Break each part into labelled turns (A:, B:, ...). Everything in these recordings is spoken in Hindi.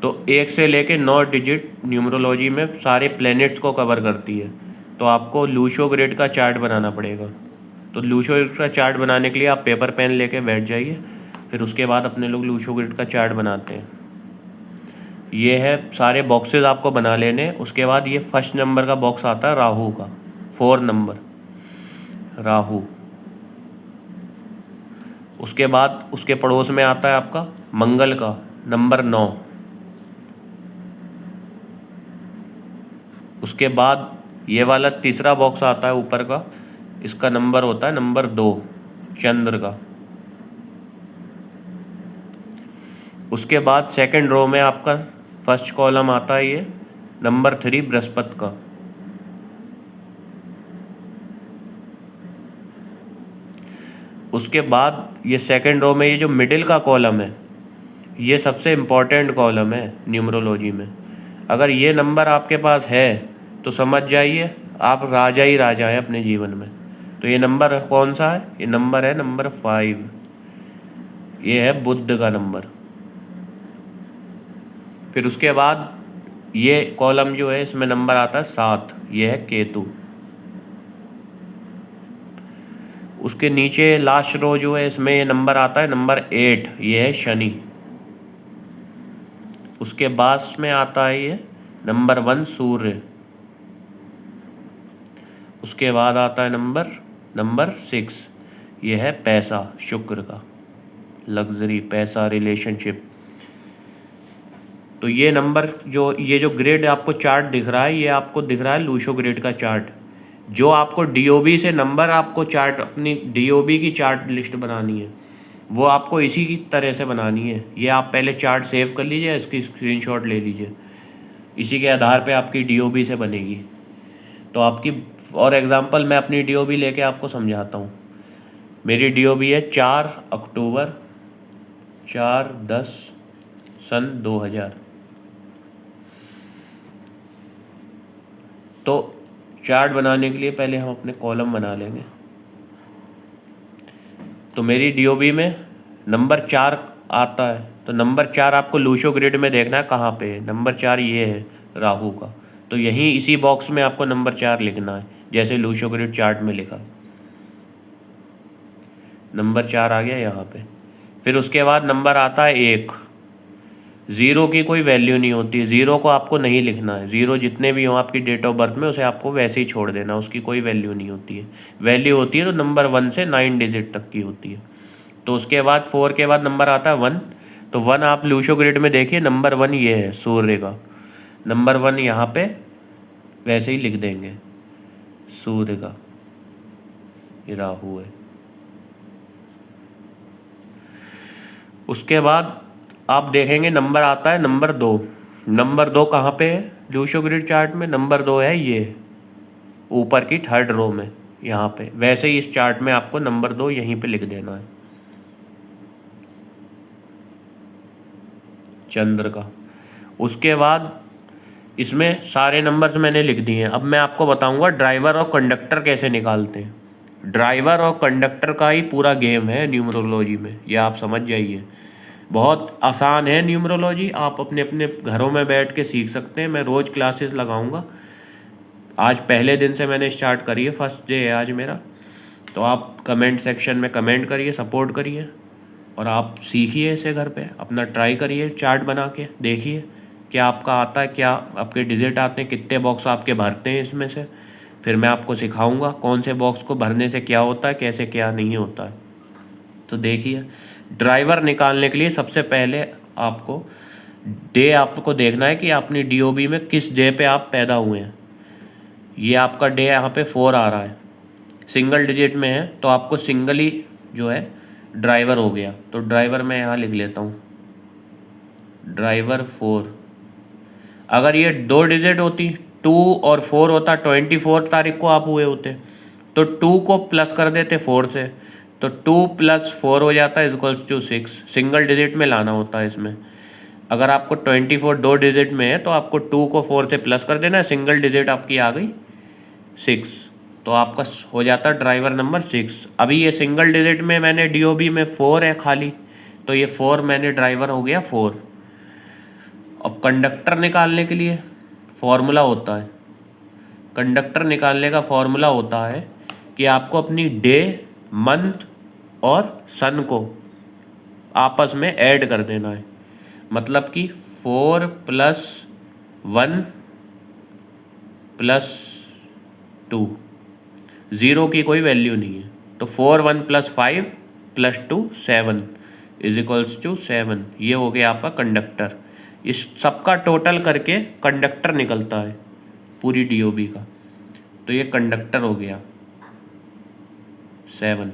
A: तो 1 से लेके 9 डिजिट न्यूमरोलॉजी में सारे प्लैनेट्स को कवर करती है। तो आपको लूशो ग्रिड का चार्ट बनाना पड़ेगा। तो लूशो ग्रिड का चार्ट बनाने के लिए आप पेपर पेन लेके बैठ जाइए, फिर उसके बाद अपने लोग लूशो ग्रिड का चार्ट बनाते हैं। ये है सारे बॉक्सेस आपको बना लेने। उसके बाद ये फर्स्ट नंबर का बॉक्स आता है राहु का, 4 नंबर राहु। उसके बाद उसके पड़ोस में आता है आपका मंगल का नंबर 9। उसके बाद ये वाला तीसरा बॉक्स आता है ऊपर का, इसका नंबर होता है नंबर 2 चंद्र का। उसके बाद सेकंड रो में आपका फर्स्ट कॉलम आता है ये नंबर 3 बृहस्पति का। उसके बाद ये सेकंड रो में ये जो मिडिल का कॉलम है, ये सबसे इम्पॉर्टेंट कॉलम है न्यूमरोलॉजी में। अगर ये नंबर आपके पास है तो समझ जाइए आप राजा ही राजा है अपने जीवन में। तो ये नंबर कौन सा है? ये नंबर है नंबर 5। ये है बुध का नंबर। फिर उसके बाद ये कॉलम जो है इसमें नंबर आता है 7, ये है केतु। उसके नीचे लास्ट रो जो है इसमें ये नंबर आता है नंबर 8, ये है शनि। उसके बाद में आता है ये नंबर 1 सूर्य। उसके बाद आता है नंबर 6, ये है पैसा, शुक्र का, लग्जरी, पैसा, रिलेशनशिप। तो ये नंबर ये जो ग्रिड आपको चार्ट दिख रहा है, ये आपको दिख रहा है लूशो ग्रिड का चार्ट। जो आपको डीओबी से नंबर आपको चार्ट अपनी डीओबी की चार्ट लिस्ट बनानी है, वो आपको इसी की तरह से बनानी है। ये आप पहले चार्ट सेव कर लीजिए, इसकी स्क्रीनशॉट ले लीजिए। इसी के आधार पे आपकी डीओबी से बनेगी। तो आपकी और एग्जांपल मैं अपनी डीओबी लेके आपको समझाता हूँ। मेरी डीओबी है 4 अक्टूबर 4/10 सन 2000। तो चार्ट बनाने के लिए पहले हम अपने कॉलम बना लेंगे। तो मेरी डीओबी में नंबर 4 आता है, तो नंबर 4 आपको लूशो ग्रिड में देखना है कहाँ पे है। नंबर 4 ये है राहु का, तो यहीं इसी बॉक्स में आपको नंबर 4 लिखना है, जैसे लूशो ग्रिड चार्ट में लिखा। नंबर 4 आ गया यहाँ पे। फिर उसके बाद नंबर आता है 1। 0 की कोई वैल्यू नहीं होती है, 0 को आपको नहीं लिखना है। 0 जितने भी हों आपकी डेट ऑफ बर्थ में, उसे आपको वैसे ही छोड़ देना, उसकी कोई वैल्यू नहीं होती है। वैल्यू होती है तो नंबर 1 से 9 डिजिट तक की होती है। तो उसके बाद 4 के बाद नंबर आता है 1। तो 1 आप लूशो ग्रिड में देखिए, नंबर 1 ये है सूर्य का। नंबर 1 यहाँ पे वैसे ही लिख देंगे, सूर्य का, ये राहु है। उसके बाद आप देखेंगे नंबर आता है नंबर 2। नंबर 2 कहाँ पे है लूशो ग्रिड चार्ट में? नंबर 2 है ये ऊपर की 3rd रो में, यहाँ पे। वैसे ही इस चार्ट में आपको नंबर 2 यहीं पे लिख देना है, चंद्र का। उसके बाद इसमें सारे नंबर्स मैंने लिख दिए हैं। अब मैं आपको बताऊंगा ड्राइवर और कंडक्टर कैसे निकालते हैं। ड्राइवर और कंडक्टर का ही पूरा गेम है न्यूमरोलॉजी में, ये आप समझ जाइए। बहुत आसान है न्यूमरोलॉजी, आप अपने अपने घरों में बैठ के सीख सकते हैं। मैं रोज़ क्लासेस लगाऊंगा। आज पहले दिन से मैंने स्टार्ट करी है, फर्स्ट डे है आज मेरा। तो आप कमेंट सेक्शन में कमेंट करिए, सपोर्ट करिए, और आप सीखिए इसे घर पे, अपना ट्राई करिए, चार्ट बना के देखिए क्या आपका आता है, क्या आपके डिजिट आते हैं, कितने बॉक्स आपके भरते हैं इसमें से। फिर मैं आपको सिखाऊंगा कौन से बॉक्स को भरने से क्या होता है, कैसे क्या नहीं होता है। तो देखिए, ड्राइवर निकालने के लिए सबसे पहले आपको डे आपको देखना है कि अपनी डीओबी में किस डे पे आप पैदा हुए हैं। ये आपका डे यहाँ पे 4 आ रहा है, सिंगल डिजिट में है, तो आपको सिंगल ही जो है ड्राइवर हो गया। तो ड्राइवर मैं यहाँ लिख लेता हूँ, ड्राइवर 4। अगर ये 2 डिजिट होती, 2 और 4 होता, 24 तारीख को आप हुए होते, तो 2 को प्लस कर देते 4 से, तो 2 + 4 हो जाता है = 6। सिंगल डिजिट में लाना होता है इसमें। अगर आपको 24 2 डिजिट में है तो आपको 2 को 4 से प्लस कर देना है, सिंगल डिजिट आपकी आ गई 6, तो आपका हो जाता है ड्राइवर नंबर 6। अभी ये सिंगल डिजिट में मैंने डीओबी में 4 है खाली, तो ये 4 मैंने ड्राइवर हो गया 4। अब कंडक्टर निकालने के लिए फॉर्मूला होता है, कंडक्टर निकालने का फॉर्मूला होता है कि आपको अपनी डे, मंथ और सन को आपस में ऐड कर देना है। मतलब कि 4 + 1 + 2, 0 की कोई वैल्यू नहीं है, तो 4 1 + 5 + 2 7 = 7। ये हो गया आपका कंडक्टर। इस सबका टोटल करके कंडक्टर निकलता है पूरी DOB का, तो ये कंडक्टर हो गया 7।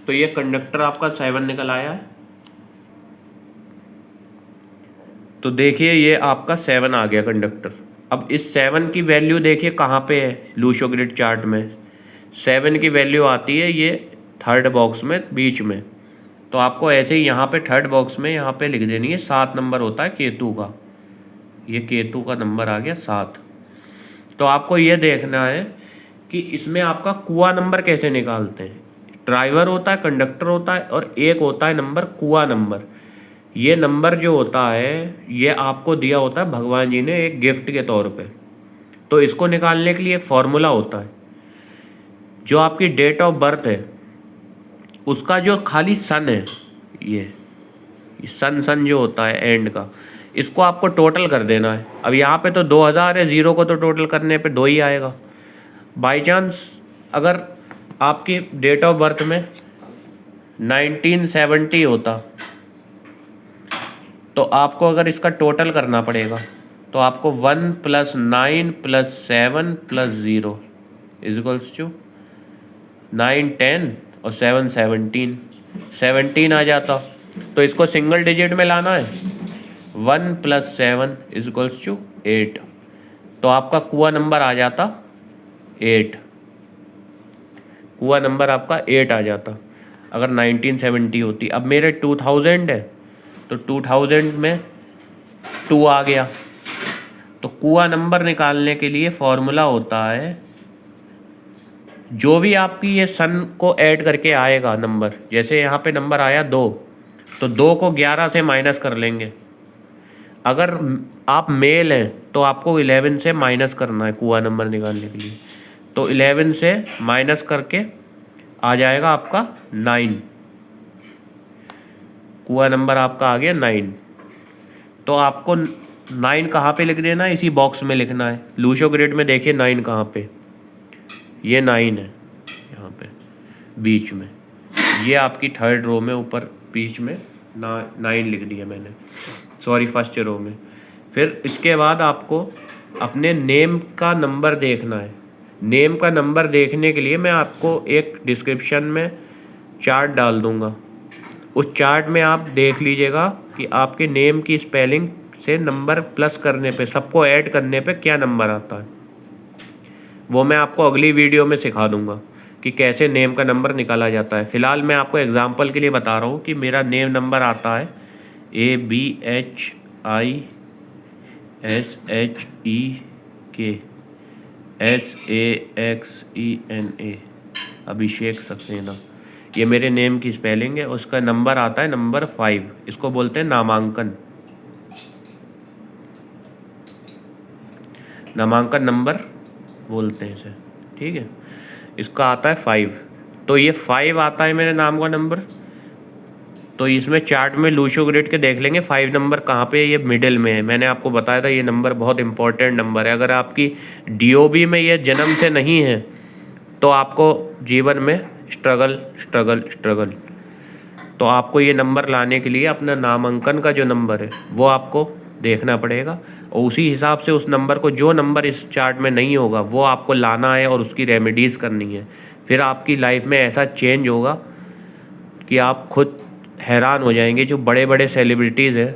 A: तो ये कंडक्टर आपका 7 निकल आया है। तो देखिए ये आपका 7 आ गया कंडक्टर। अब इस 7 की वैल्यू देखिए कहाँ पे है लूशो ग्रिड चार्ट में। 7 की वैल्यू आती है ये थर्ड बॉक्स में बीच में। तो आपको ऐसे ही यहाँ पे थर्ड बॉक्स में यहाँ पे लिख देनी है 7 नंबर होता है केतु का। ये केतु का नंबर आ गया 7। तो आपको ये देखना है कि इसमें आपका कुआ नंबर कैसे निकालते हैं। ड्राइवर होता है, कंडक्टर होता है और एक होता है नंबर कुआ नंबर। ये नंबर जो होता है ये आपको दिया होता है भगवान जी ने एक गिफ्ट के तौर पे। तो इसको निकालने के लिए एक फॉर्मूला होता है, जो आपकी डेट ऑफ बर्थ है उसका जो खाली सन है, ये सन जो होता है एंड का, इसको आपको टोटल कर देना है। अब यहाँ पे तो 2000 है, 0 को तो टोटल करने पे 2 ही आएगा। बाई चांस अगर आपकी डेट ऑफ बर्थ में 1970 होता तो आपको अगर इसका टोटल करना पड़ेगा तो आपको 1 + 9 + 7 + 0 = 9 10 और 7 17 आ जाता। तो इसको सिंगल डिजिट में लाना है। 1 + 7 = 8। तो आपका कुआ नंबर आ जाता 8। कुआ नंबर आपका 8 आ जाता अगर 1970 होती। अब मेरे 2000 है तो 2000 में 2 आ गया। तो कुआ नंबर निकालने के लिए फॉर्मूला होता है, जो भी आपकी ये सन को ऐड करके आएगा नंबर, जैसे यहाँ पे नंबर आया 2, तो 2 को 11 से माइनस कर लेंगे। अगर आप मेल हैं तो आपको 11 से माइनस करना है कुआ नंबर निकालने के लिए। तो 11 से माइनस करके आ जाएगा आपका 9। कुआ नंबर आपका आ गया 9। तो आपको 9 कहाँ पे लिख देना है, इसी बॉक्स में लिखना है। लूशो ग्रिड में देखिए 9 कहाँ पे, ये 9 है यहाँ पे बीच में। ये आपकी थर्ड रो में ऊपर बीच में 9 लिख दिया मैंने, सॉरी फर्स्ट रो में। फिर इसके बाद आपको अपने नेम का नंबर देखना है। नेम का नंबर देखने के लिए मैं आपको एक डिस्क्रिप्शन में चार्ट डाल दूँगा। उस चार्ट में आप देख लीजिएगा कि आपके नेम की स्पेलिंग से नंबर प्लस करने पे, सबको ऐड करने पे क्या नंबर आता है। वो मैं आपको अगली वीडियो में सिखा दूंगा कि कैसे नेम का नंबर निकाला जाता है। फ़िलहाल मैं आपको एग्जांपल के लिए बता रहा हूँ कि मेरा नेम नंबर आता है ABHISHEKSAXENA, अभिषेक सक्सेना। ये मेरे नेम की स्पेलिंग है। उसका नंबर आता है नंबर 5। इसको बोलते हैं नामांकन, नामांकन नंबर बोलते हैं इसे, ठीक है। इसका आता है 5। तो ये 5 आता है मेरे नाम का नंबर। तो इसमें चार्ट में लूशो ग्रिड के देख लेंगे 5 नंबर कहाँ पे है, ये मिडिल में है। मैंने आपको बताया था ये नंबर बहुत इंपॉर्टेंट नंबर है। अगर आपकी DOB में ये जन्म से नहीं है तो आपको जीवन में स्ट्रगल। तो आपको ये नंबर लाने के लिए अपना नामांकन का जो नंबर है वो आपको देखना पड़ेगा, और उसी हिसाब से उस नंबर को, जो नंबर इस चार्ट में नहीं होगा वो आपको लाना है और उसकी रेमेडीज़ करनी है। फिर आपकी लाइफ में ऐसा चेंज होगा कि आप खुद हैरान हो जाएंगे। जो बड़े बड़े सेलिब्रिटीज़ हैं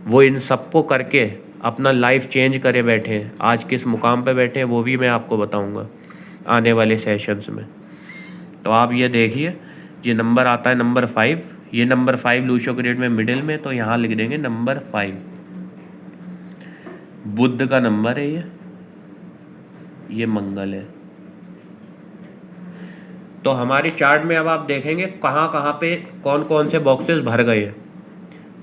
A: वो इन सबको करके अपना लाइफ चेंज करे बैठे हैं। आज किस मुकाम पे बैठे हैं वो भी मैं आपको बताऊंगा आने वाले सेशंस में। तो आप ये देखिए, ये नंबर आता है नंबर 5। ये नंबर 5 लूशो ग्रिड में मिडिल में, तो यहाँ लिख देंगे नंबर 5। बुध का नंबर है ये मंगल है। तो हमारी चार्ट में अब आप देखेंगे कहाँ कहाँ पे कौन कौन से बॉक्सेस भर गए हैं।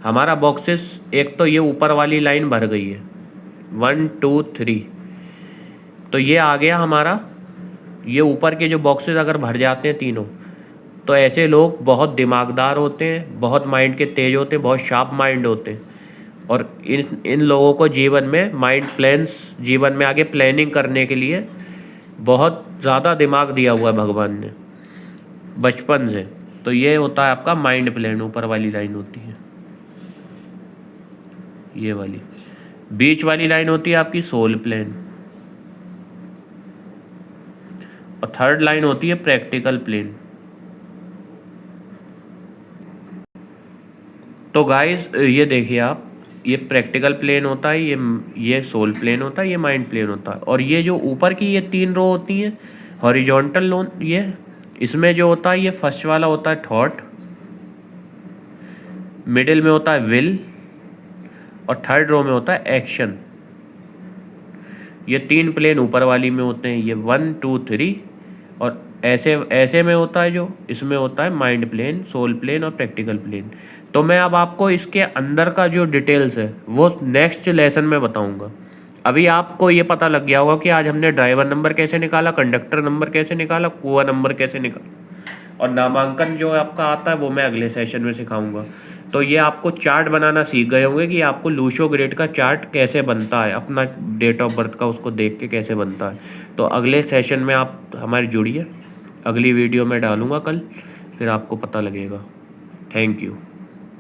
A: हमारा बॉक्सेस, एक तो ये ऊपर वाली लाइन भर गई है 1 2 3, तो ये आ गया हमारा। ये ऊपर के जो बॉक्सेस अगर भर जाते हैं तीनों, तो ऐसे लोग बहुत दिमागदार होते हैं, बहुत माइंड के तेज होते हैं, बहुत शार्प माइंड होते हैं। और इन लोगों को जीवन में माइंड प्लान्स, जीवन में आगे प्लानिंग करने के लिए बहुत ज़्यादा दिमाग दिया हुआ है भगवान ने बचपन से। तो ये होता है आपका माइंड प्लान, ऊपर वाली लाइन होती है ये वाली। बीच वाली लाइन होती है आपकी सोल प्लान, और थर्ड लाइन होती है प्रैक्टिकल प्लेन। तो गाइस ये देखिए आप, ये प्रैक्टिकल प्लेन होता है, ये सोल प्लेन होता है, ये माइंड प्लेन होता है। और ये जो ऊपर की ये 3 रो होती हैं हॉरिजॉन्टल लोन, ये इसमें जो होता है ये फर्स्ट वाला होता है थॉट, मिडिल में होता है विल, और थर्ड रो में होता है एक्शन। ये 3 प्लेन ऊपर वाली में होते हैं, ये 1 2 3। और ऐसे में होता है जो इसमें होता है माइंड प्लेन, सोल प्लेन और प्रैक्टिकल प्लेन। तो मैं अब आपको इसके अंदर का जो डिटेल्स है वो नेक्स्ट लेसन में बताऊंगा। अभी आपको ये पता लग गया होगा कि आज हमने ड्राइवर नंबर कैसे निकाला, कंडक्टर नंबर कैसे निकाला, कुआं नंबर कैसे निकाला, और नामांकन जो आपका आता है वो मैं अगले सेशन में सिखाऊंगा। तो ये आपको चार्ट बनाना सीख गए होंगे कि आपको लूशो ग्रेड का चार्ट कैसे बनता है, अपना डेट ऑफ बर्थ का उसको देख के कैसे बनता है। तो अगले सेशन में आप हमारे जुड़िए, अगली वीडियो में डालूंगा कल, फिर आपको पता लगेगा। Thank you.